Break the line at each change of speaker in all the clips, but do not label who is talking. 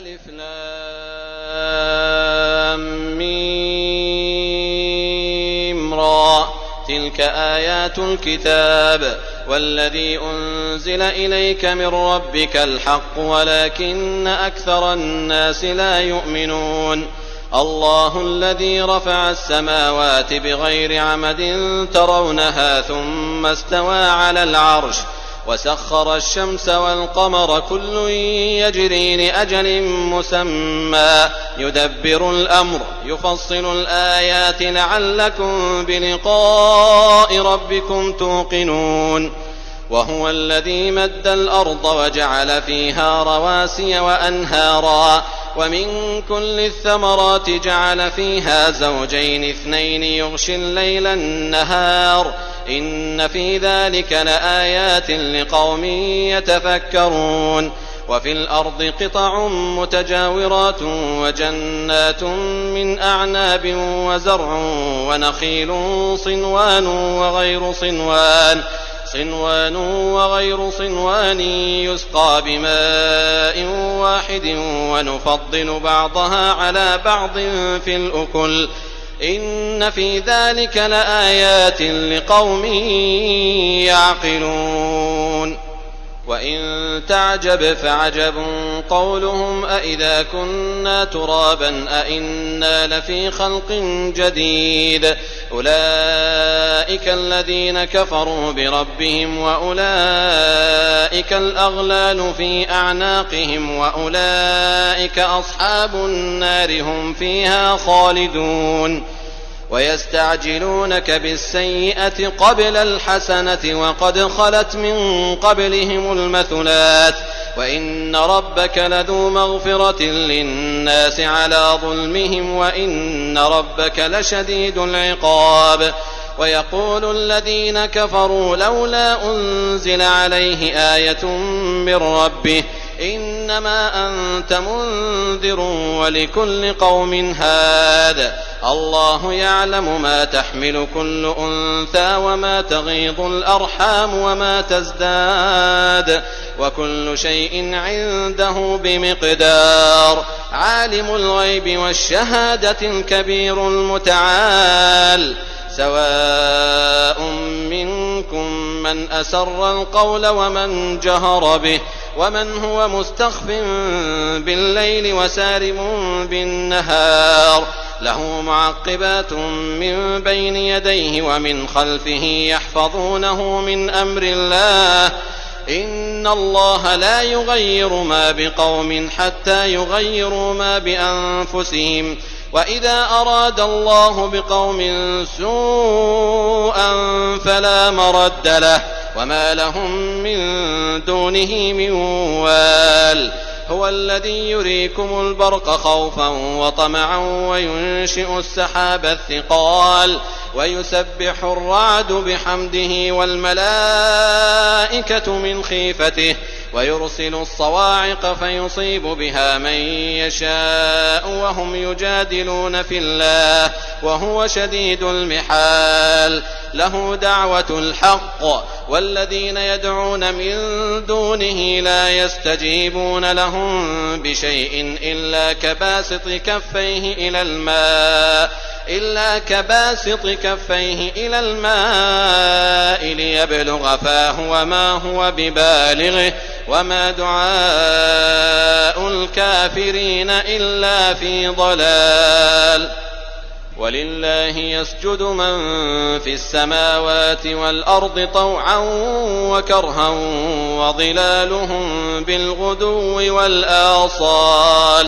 ألف لام ميم را تلك آيات الكتاب والذي أنزل إليك من ربك الحق ولكن أكثر الناس لا يؤمنون الله الذي رفع السماوات بغير عمد ترونها ثم استوى على العرش وسخر الشمس والقمر كل يجري لأجل مسمى يدبر الأمر يفصل الآيات لعلكم بلقاء ربكم توقنون وهو الذي مد الأرض وجعل فيها رواسي وأنهارا ومن كل الثمرات جعل فيها زوجين اثنين يغشي الليل النهار إن في ذلك لآيات لقوم يتفكرون وفي الأرض قطع متجاورات وجنات من أعناب وزرع ونخيل صنوان وغير صنوان يسقى بماء واحد ونفضل بعضها على بعض في الأكل إن في ذلك لآيات لقوم يعقلون وإن تعجب فعجب قولهم أإذا كنا ترابا أإنا لفي خلق جديد أولئك الذين كفروا بربهم وأولئك الأغلال في أعناقهم وأولئك أصحاب النار هم فيها خالدون ويستعجلونك بالسيئة قبل الحسنة وقد خلت من قبلهم المثلات وإن ربك لذو مغفرة للناس على ظلمهم وإن ربك لشديد العقاب ويقول الذين كفروا لولا أنزل عليه آية من ربه إنما أنت منذر ولكل قوم هاد الله يعلم ما تحمل كل أنثى وما تغيض الأرحام وما تزداد وكل شيء عنده بمقدار عالم الغيب والشهادة الكبير المتعال سواء منكم من أسر القول ومن جهر به ومن هو مستخف بالليل وسارب بالنهار له معقبات من بين يديه ومن خلفه يحفظونه من أمر الله إن الله لا يغير ما بقوم حتى يغيروا ما بأنفسهم وإذا أراد الله بقوم سوءا فلا مرد له وما لهم من دونه من وال هو الذي يريكم البرق خوفا وطمعا وينشئ السحاب الثقال ويسبح الرعد بحمده والملائكة من خيفته ويرسل الصواعق فيصيب بها من يشاء وهم يجادلون في الله وهو شديد المحال له دعوة الحق والذين يدعون من دونه لا يستجيبون لهم بشيء إلا كباسط كفيه إلى الماء ليبلغ فاه وما هو ببالغه وما دعاء الكافرين إلا في ضلال ولله يسجد من في السماوات والأرض طوعا وكرها وظلالهم بالغدو والآصال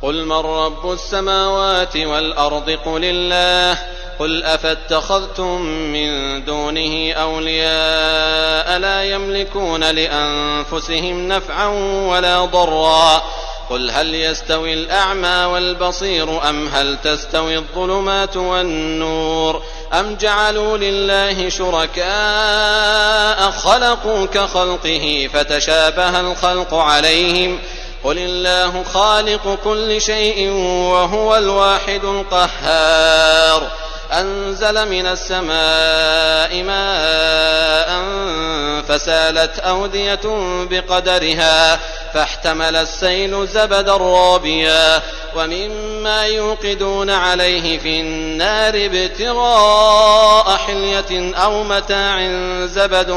قل من رب السماوات والأرض قل الله قل أفاتخذتم من دونه أولياء لا يملكون لأنفسهم نفعا ولا ضرا قل هل يستوي الأعمى والبصير أم هل تستوي الظلمات والنور أم جعلوا لله شركاء خلقوا كخلقه فتشابه الخلق عليهم قل الله خالق كل شيء وهو الواحد القهار أنزل من السماء ماء فسالت أودية بقدرها فاحتمل السيل زبدا رابيا ومما يوقدون عليه في النار ابتغاء حلية أو متاع زبد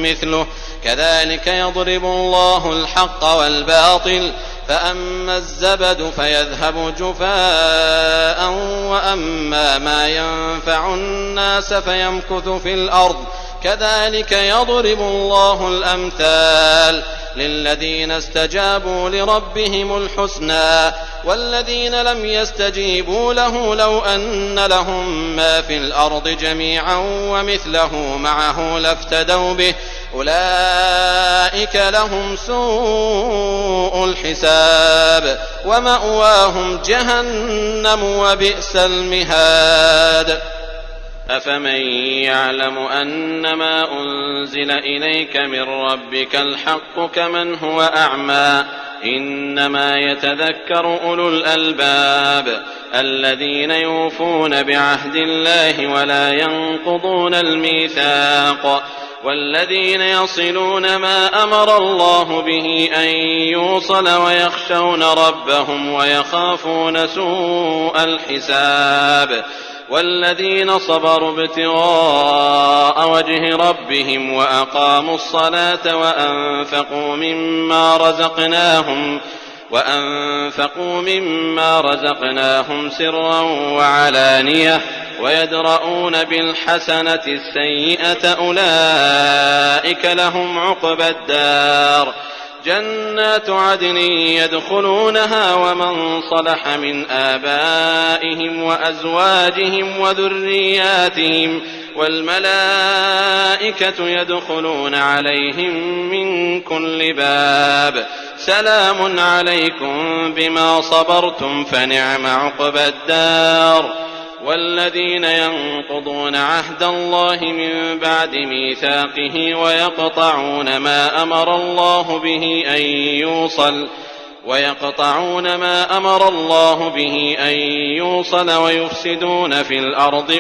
مثله كذلك يضرب الله الحق والباطل فأما الزبد فيذهب جفاء وأما ما ينفع الناس فيمكث في الأرض كذلك يضرب الله الأمثال للذين استجابوا لربهم الحسنى والذين لم يستجيبوا له لو أن لهم ما في الأرض جميعا ومثله معه لافتدوا به أولئك لهم سوء الحساب ومأواهم جهنم وبئس المهاد أفمن يعلم أنما أنزل إليك من ربك الحق كمن هو أعمى إنما يتذكر أولو الألباب الذين يوفون بعهد الله ولا ينقضون الميثاق والذين يصلون ما أمر الله به أن يوصل ويخشون ربهم ويخافون سوء الحساب والذين صبروا ابتغاء وجه ربهم وأقاموا الصلاة وأنفقوا مما رزقناهم سرا وعلانية ويدرؤون بالحسنة السيئة أولئك لهم عقبى الدار جنات عدن يدخلونها ومن صلح من آبائهم وأزواجهم وذرياتهم والملائكة يدخلون عليهم من كل باب سلام عليكم بما صبرتم فنعم عقبى الدار والذين ينقضون عهد الله من بعد ميثاقه ويقطعون ما أمر الله به أن يوصل ويفسدون في الأرض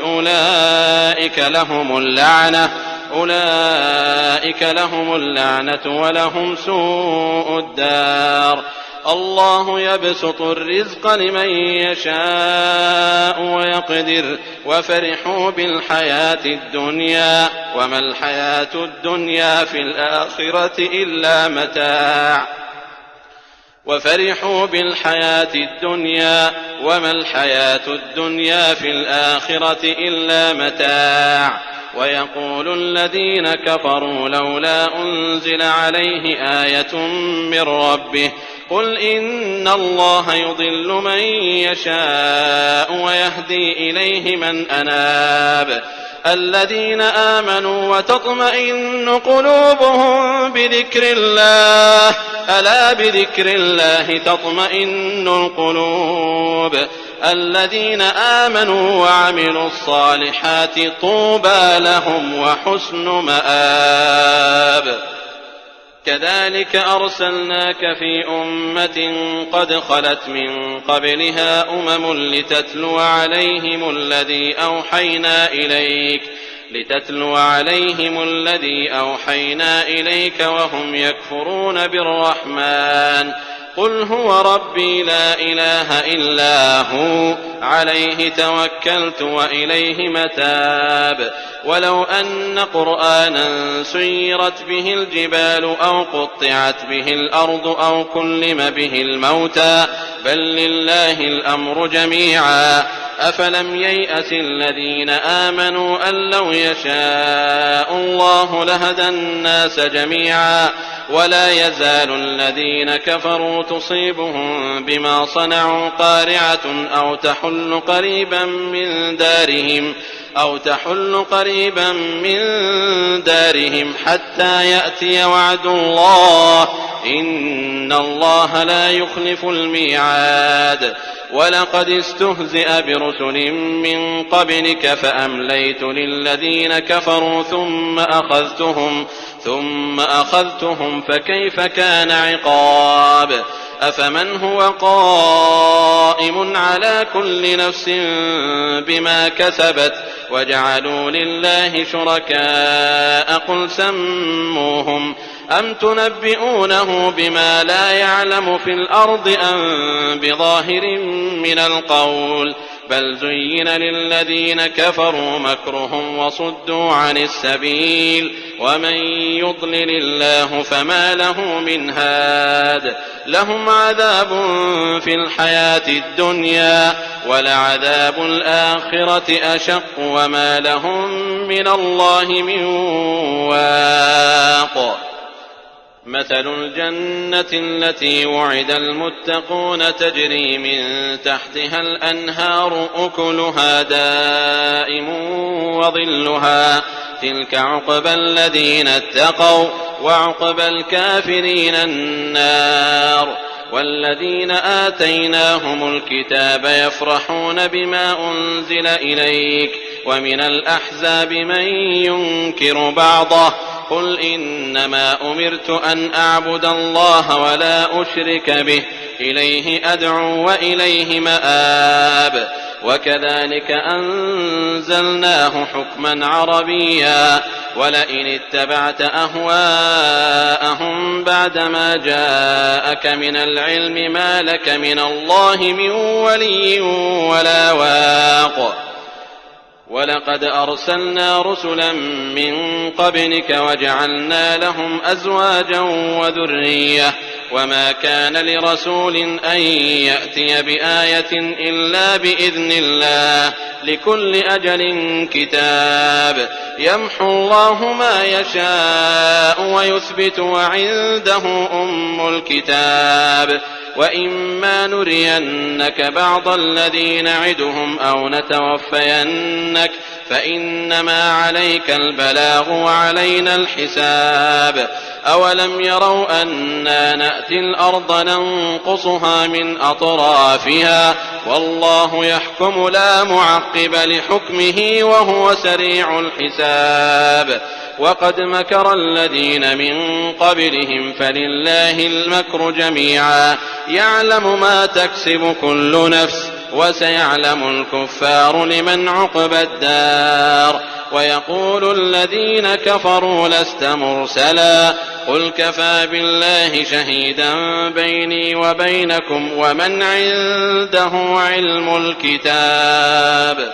أولئك لهم اللعنة ولهم سوء الدار الله يبسط الرزق لمن يشاء ويقدر وفرحوا بالحياة الدنيا وما الحياة الدنيا في الآخرة إلا متاع ويقول الذين كفروا لولا أنزل عليه آية من ربه قل إن الله يضل من يشاء ويهدي إليه من أناب الذين آمنوا وتطمئن قلوبهم بذكر الله ألا بذكر الله تطمئن القلوب الذين آمنوا وعملوا الصالحات طوبى لهم وحسن مآب كذلك أرسلناك في أمة قد خلت من قبلها لتتلو عليهم الذي أوحينا إليك وهم يكفرون بالرحمن قل هو ربي لا إله إلا هو عليه توكلت وإليه متاب ولو أن قرآنا سيرت به الجبال أو قطعت به الأرض أو كلم به الموتى بل لله الأمر جميعا أفلم ييأس الذين آمنوا أن لو يشاء الله لهدى الناس جميعا ولا يزال الذين كفروا تصيبهم بما صنعوا قارعة أو تحل قريبا من دارهم حتى يأتي وعد الله إن الله لا يخلف الميعاد. ولقد استهزئ برسل من قبلك فأمليت للذين كفروا ثم أخذتهم فكيف كان عقاب. أفمن هو قائم على كل نفس بما كسبت وجعلوا لله شركاء قل سموهم أم تنبئونه بما لا يعلم في الأرض أم بظاهر من القول بل زين للذين كفروا مكرهم وصدوا عن السبيل ومن يضلل الله فما له من هاد. لهم عذاب في الحياة الدنيا ولعذاب الآخرة أشق وما لهم من الله من واق. مثل الجنة التي وعد المتقون تجري من تحتها الأنهار أكلها دائم وظلها تلك عقبى الذين اتقوا وعقبى الكافرين النار. والذين آتيناهم الكتاب يفرحون بما أنزل إليك ومن الأحزاب من ينكر بعضه قل إنما أمرت أن أعبد الله ولا أشرك به إليه أدعو وإليه مآب. وكذلك أنزلناه حكما عربيا ولئن اتبعت أهواءهم بعدما جاءك من العلم ما لك من الله من ولي ولا واق. ولقد أرسلنا رسلا من قبلك وجعلنا لهم أزواجا وذرية وما كان لرسول أن يأتي بآية إلا بإذن الله لكل أجل كتاب يمحو الله ما يشاء ويثبت وعنده أم الكتاب. وإما نرينك بعض الذي نعدهم أو نتوفينك فإنما عليك البلاغ وعلينا الحساب. أولم يروا أنا نأتي الأرض ننقصها من أطرافها والله يحكم لا معقب لحكمه وهو سريع الحساب. وقد مكر الذين من قبلهم فلله المكر جميعا يعلم ما تكسب كل نفس وسيعلم الكفار لمن عقبى الدار. ويقول الذين كفروا لست مرسلا قل كفى بالله شهيدا بيني وبينكم ومن عنده علم الكتاب.